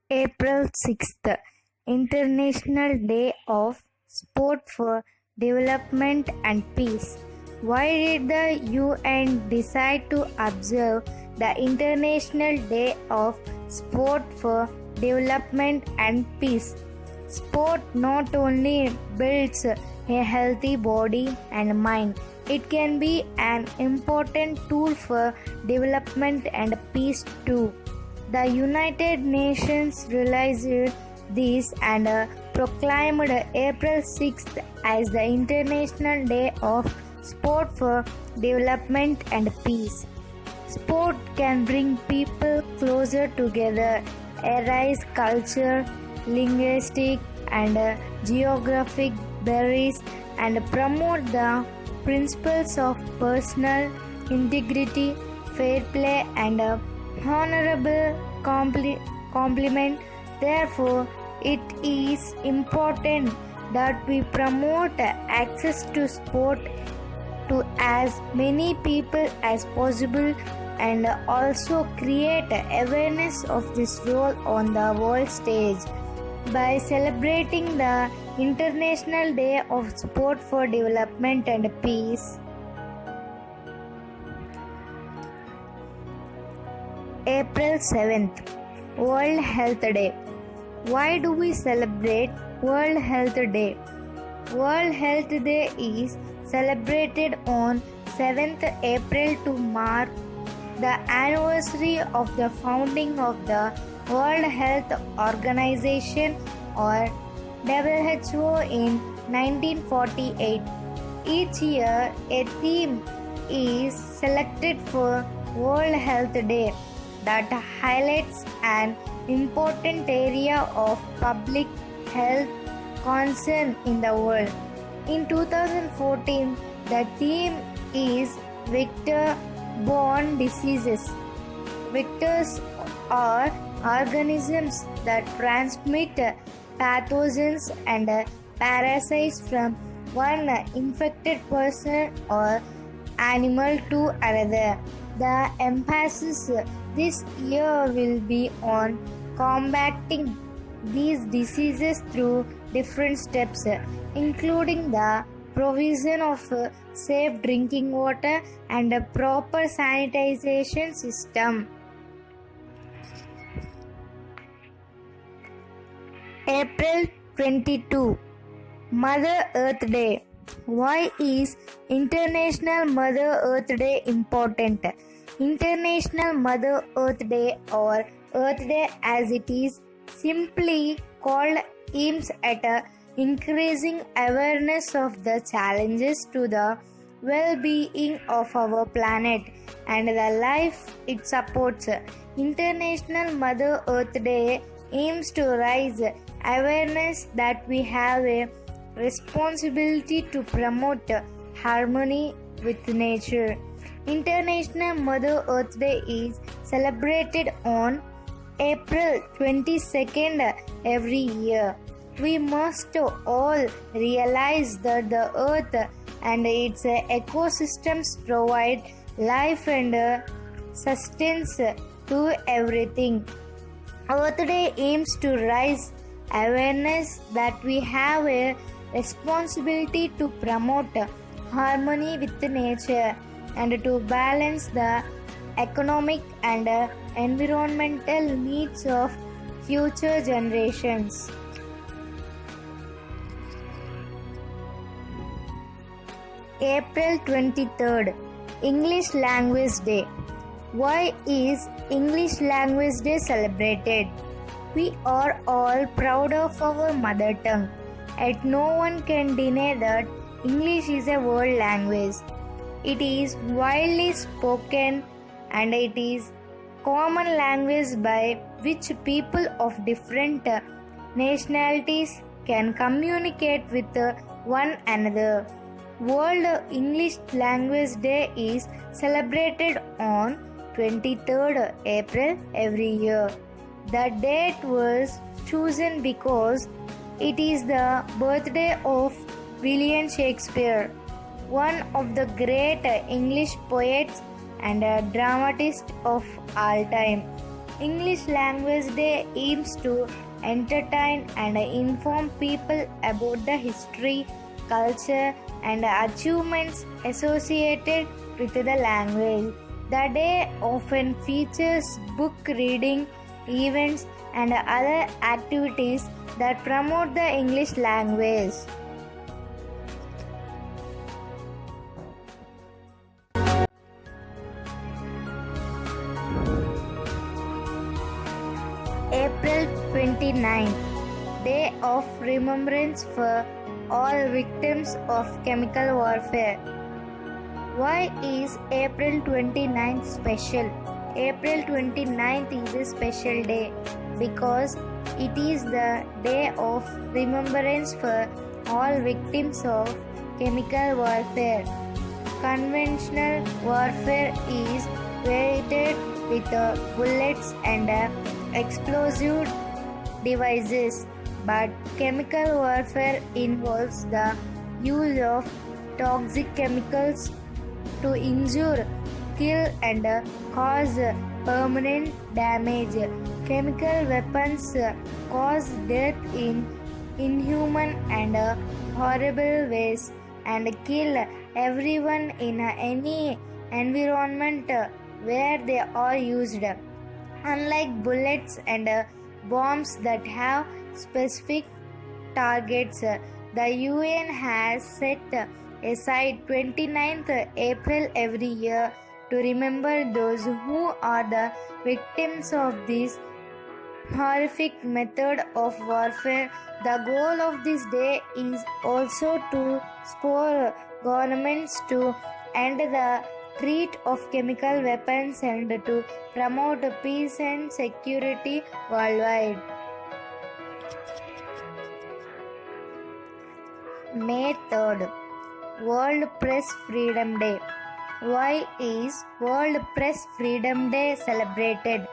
April 6th, International Day of Sport for Development and Peace. Why did the UN decide to observe the International Day of Sport for Development and Peace? Sport not only builds a healthy body and mind, it can be an important tool for development and peace too. The United Nations realized this and proclaimed April 6th as the International Day of Sport for Development and Peace. Sport can bring people closer together, erase culture, linguistic, and geographic barriers, and promote the principles of personal integrity, fair play, and honorable compliment. Therefore, it is important that we promote access to sport to as many people as possible and also create awareness of this role on the world stage. By celebrating the International Day of Sport for Development and Peace, April 7th, World Health Day. Why do we celebrate World Health Day? World Health Day is celebrated on 7th April to mark the anniversary of the founding of the World Health Organization or WHO in 1948. Each year, a theme is selected for World Health Day that highlights an important area of public health concern in the world. In 2014, the theme is vector-borne diseases. Vectors are organisms that transmit pathogens and parasites from one infected person or animal to another. The emphasis this year will be on combating these diseases through different steps, including the provision of safe drinking water and a proper sanitization system. April 22, Mother Earth Day. Why is International Mother Earth Day important? International Mother Earth Day or Earth Day as it is simply called aims at increasing awareness of the challenges to the well-being of our planet and the life it supports. International Mother Earth Day aims to raise awareness that we have a responsibility to promote harmony with nature. International Mother Earth Day is celebrated on April 22nd every year. We must all realize that the earth and its ecosystems provide life and sustenance to everything. Earth Day aims to raise awareness that we have a responsibility to promote harmony with nature and to balance the economic and environmental needs of future generations. April 23rd, English Language Day. Why is English Language Day celebrated? We are all proud of our mother tongue, yet no one can deny that English is a world language. It is widely spoken and it is common language by which people of different nationalities can communicate with one another. World English Language Day is celebrated on 23rd April every year. The date was chosen because it is the birthday of William Shakespeare, one of the great English poets and dramatist of all time. English Language Day aims to entertain and inform people about the history, culture, and achievements associated with the language. The day often features book reading, events, and other activities that promote the English language. April 29th, Day of Remembrance for all victims of chemical warfare. Why is April 29th special? April 29th is a special day because it is the day of remembrance for all victims of chemical warfare. Conventional warfare is waged with bullets and explosive devices, but chemical warfare involves the use of toxic chemicals to injure, kill, and cause permanent damage. Chemical weapons cause death in inhuman and horrible ways and kill everyone in any environment where they are used. Unlike bullets and bombs that have specific targets, the UN has set aside 29th April every year to remember those who are the victims of this horrific method of warfare. The goal of this day is also to spur governments to end the threat of chemical weapons and to promote peace and security worldwide. May 3rd, World Press Freedom Day. Why is World Press Freedom Day celebrated?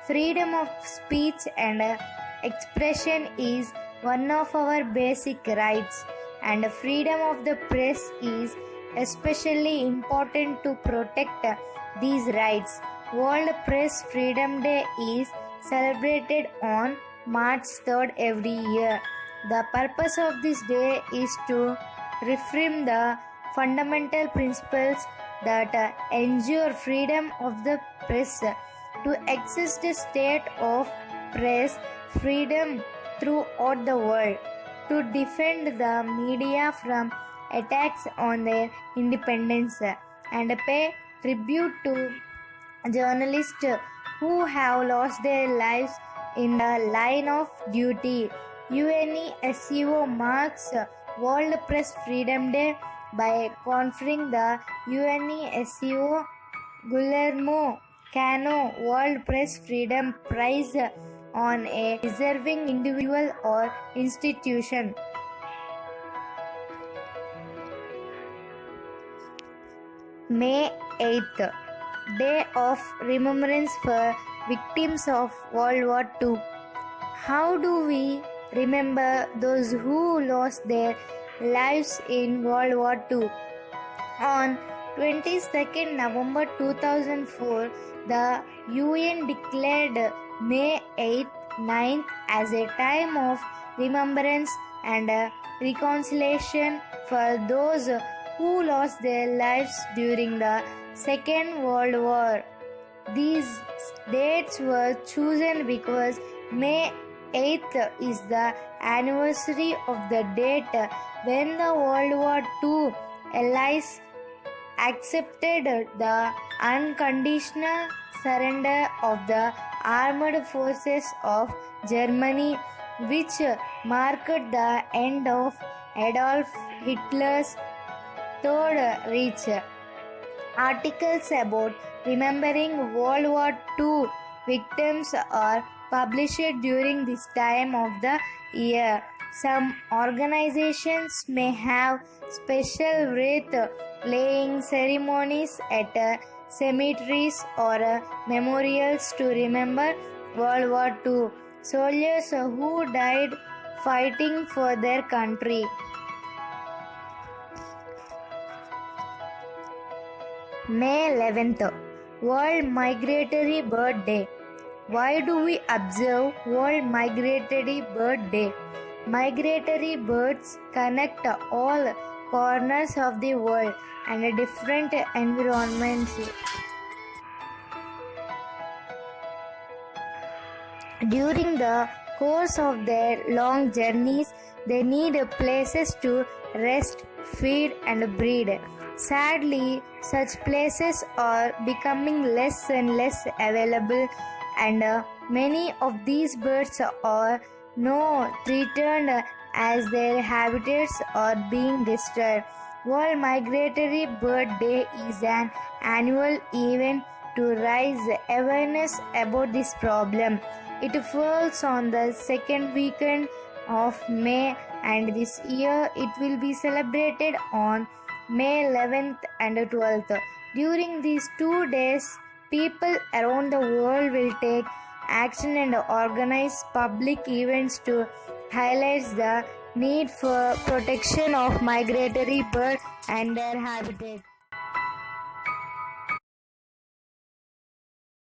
Freedom of speech and expression is one of our basic rights, and freedom of the press is especially important to protect these rights. World Press Freedom Day is celebrated on March 3rd every year. The purpose of this day is to reaffirm the fundamental principles that ensure freedom of the press, to exist a state of press freedom throughout the world, to defend the media from attacks on their independence, and pay tribute to journalists who have lost their lives in the line of duty. UNESCO marks World Press Freedom Day by conferring the UNESCO Guillermo Cano World Press Freedom Prize on a deserving individual or institution. May 8th, Day of Remembrance for victims of World War II. How do we remember those who lost their lives in World War II? On 22nd November 2004, the UN declared May 8th, 9th as a time of remembrance and reconciliation for those who lost their lives during the Second World War. These dates were chosen because May 8th is the anniversary of the date when the World War II allies accepted the unconditional surrender of the armed forces of Germany, which marked the end of Adolf Hitler's Third Reich. Articles about remembering World War II victims are published during this time of the year. Some organizations may have special wreath laying ceremonies at cemeteries or memorials to remember World War II soldiers who died fighting for their country. May 11th, World Migratory Bird Day. Why do we observe World Migratory Bird Day? Migratory birds connect all corners of the world and different environments. During the course of their long journeys, they need places to rest, feed, and breed. Sadly, such places are becoming less and less available, and many of these birds are now threatened as their habitats are being destroyed. World Migratory Bird Day is an annual event to raise awareness about this problem. It falls on the second weekend of May, and this year it will be celebrated on May 11th and 12th. During these 2 days, people around the world will take action and organize public events to highlight the need for protection of migratory birds and their habitat.